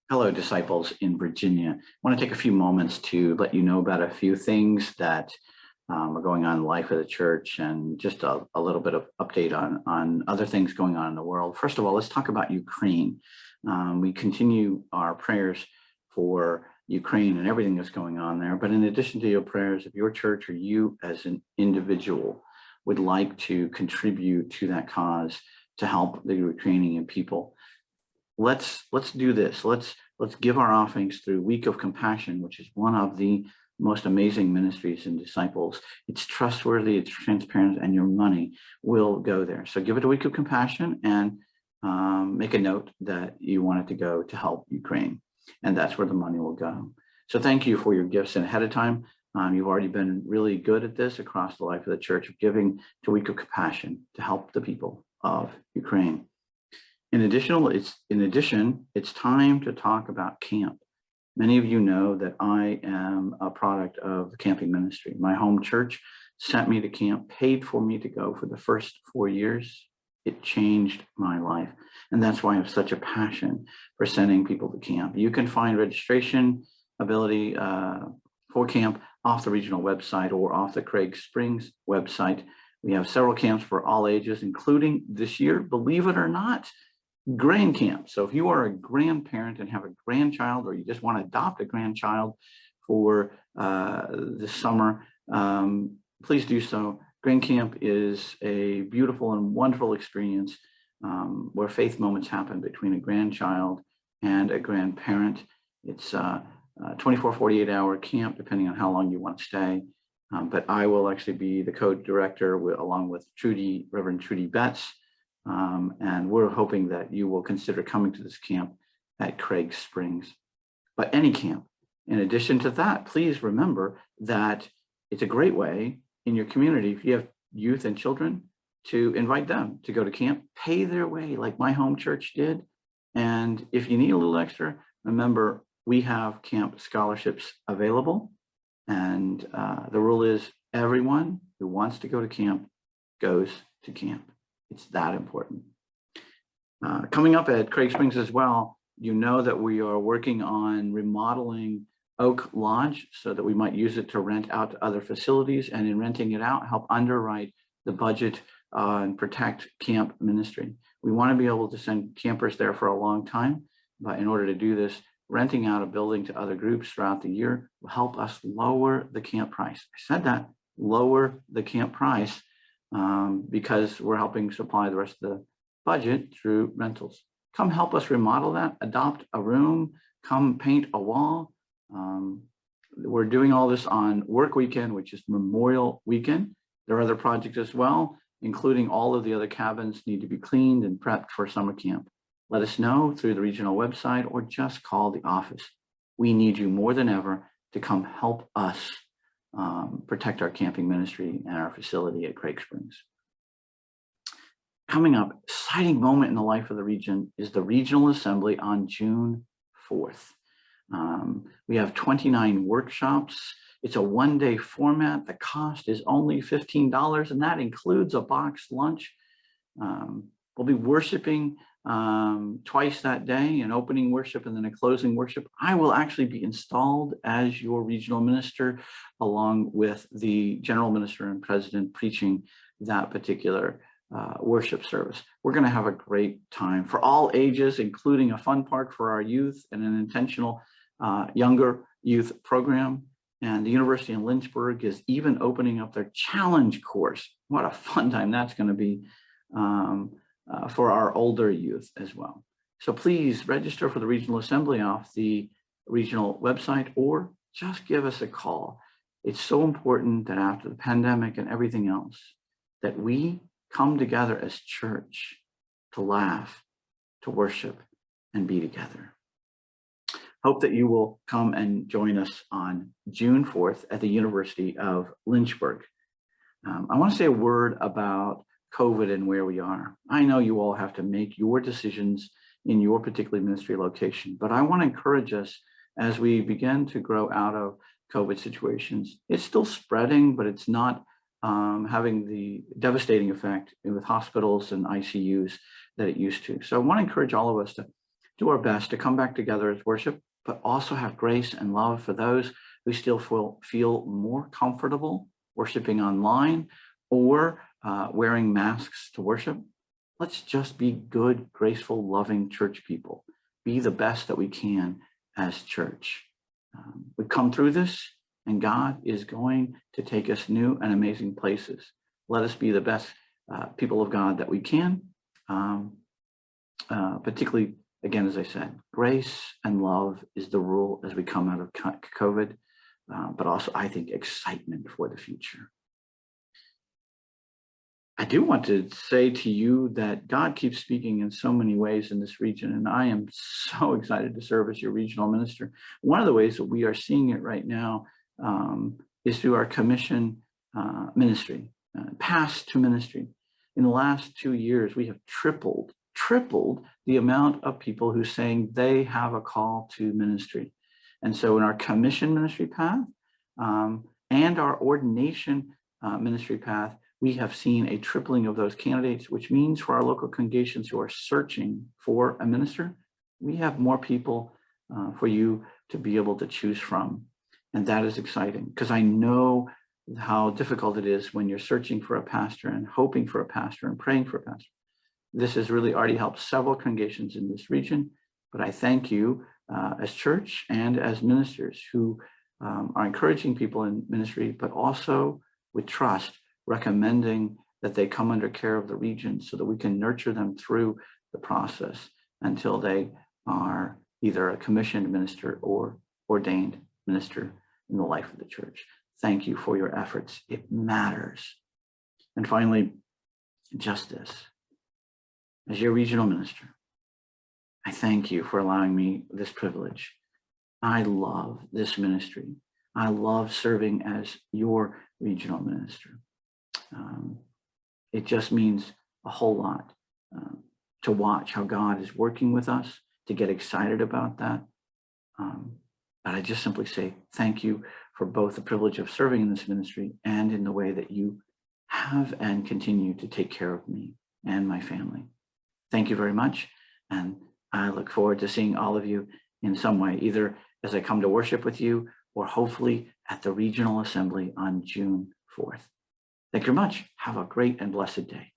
Hello, disciples in Virginia. I want to take a few moments to let you know about a few things that are going on in the life of the church and just a little bit of update on other things going on in the world. First of all, let's talk about Ukraine. We continue our prayers for Ukraine and everything that's going on there. But in addition to your prayers, if your church or you as an individual would like to contribute to that cause to help the Ukrainian people, let's do this. Let's give our offerings through Week of Compassion, which is one of the most amazing ministries and disciples. It's trustworthy, it's transparent, and your money will go there. So give it a Week of Compassion and make a note that you want it to go to help Ukraine, and that's where the money will go. So thank you for your gifts and ahead of time. You've already been really good at this across the life of the church, of giving to Week of Compassion to help the people of Ukraine. In addition, it's time to talk about camp. Many of you know that I am a product of the camping ministry. My home church sent me to camp, paid for me to go for the first 4 years. It changed my life. And that's why I have such a passion for sending people to camp. You can find registration ability for camp off the regional website or off the Craig Springs website. We have several camps for all ages, including this year, believe it or not, grand camp. So if you are a grandparent and have a grandchild, or you just want to adopt a grandchild for this summer, please do so. Grand camp is a beautiful and wonderful experience where faith moments happen between a grandchild and a grandparent. It's a 24, 48-hour camp, depending on how long you want to stay. But I will actually be the co-director along with Reverend Trudy Betts. And we're hoping that you will consider coming to this camp at Craig Springs. But any camp. In addition to that, please remember that it's a great way in your community, if you have youth and children, to invite them to go to camp, pay their way like my home church did. And if you need a little extra, remember, we have camp scholarships available. And the rule is everyone who wants to go to camp goes to camp. It's that important. Coming up at Craig Springs as well, you know that we are working on remodeling Oak Lodge so that we might use it to rent out to other facilities, and in renting it out, help underwrite the budget and protect camp ministry. We want to be able to send campers there for a long time, but in order to do this, renting out a building to other groups throughout the year will help us lower the camp price. I said that, lower the camp price, because we're helping supply the rest of the budget through rentals. Come help us remodel that, adopt a room, come paint a wall. We're doing all this on work weekend, which is Memorial Weekend. There are other projects as well, including all of the other cabins need to be cleaned and prepped for summer camp. Let us know through the regional website or just call the office. We need you more than ever to come help us protect our camping ministry and our facility at Craig Springs. Coming up, exciting moment in the life of the region is the Regional Assembly on June 4th. We have 29 workshops. It's a one-day format. The cost is only $15, and that includes a boxed lunch. We'll be worshiping twice that day, an opening worship and then a closing worship. I will actually be installed as your regional minister, along with the general minister and president preaching that particular worship service. We're going to have a great time for all ages, including a fun park for our youth and an intentional younger youth program. And the University in Lynchburg is even opening up their challenge course. What a fun time that's going to be for our older youth as well. So please register for the Regional Assembly off the regional website, or just give us a call. It's so important that after the pandemic and everything else, that we come together as church to laugh, to worship, and be together. Hope that you will come and join us on June 4th at the University of Lynchburg. I want to say a word about COVID and where we are. I know you all have to make your decisions in your particular ministry location, but I want to encourage us as we begin to grow out of COVID situations. It's still spreading, but it's not having the devastating effect with hospitals and ICUs that it used to. So I want to encourage all of us to do our best to come back together as worship, but also have grace and love for those who still feel more comfortable worshiping online or wearing masks to worship. Let's just be good, graceful, loving church people. Be the best that we can as church. We've come through this, and God is going to take us new and amazing places. Let us be the best people of God that we can, particularly, again, as I said, grace and love is the rule as we come out of COVID, but also, I think, excitement for the future. I do want to say to you that God keeps speaking in so many ways in this region, and I am so excited to serve as your regional minister. One of the ways that we are seeing it right now is through our commission ministry, pass to ministry. In the last 2 years, we have tripled the amount of people who are saying they have a call to ministry. And so in our commission ministry path and our ordination ministry path, we have seen a tripling of those candidates, which means for our local congregations who are searching for a minister, we have more people for you to be able to choose from. And that is exciting, because I know how difficult it is when you're searching for a pastor and hoping for a pastor and praying for a pastor. This has really already helped several congregations in this region, but I thank you as church and as ministers who are encouraging people in ministry, but also with trust, recommending that they come under care of the region so that we can nurture them through the process until they are either a commissioned minister or ordained minister in the life of the church. Thank you for your efforts. It matters. And finally, justice. As your regional minister, I thank you for allowing me this privilege. I love this ministry. I love serving as your regional minister. It just means a whole lot to watch how God is working with us, to get excited about that. But I just simply say thank you for both the privilege of serving in this ministry and in the way that you have and continue to take care of me and my family. Thank you very much. And I look forward to seeing all of you in some way, either as I come to worship with you or hopefully at the regional assembly on June 4th. Thank you very much. Have a great and blessed day.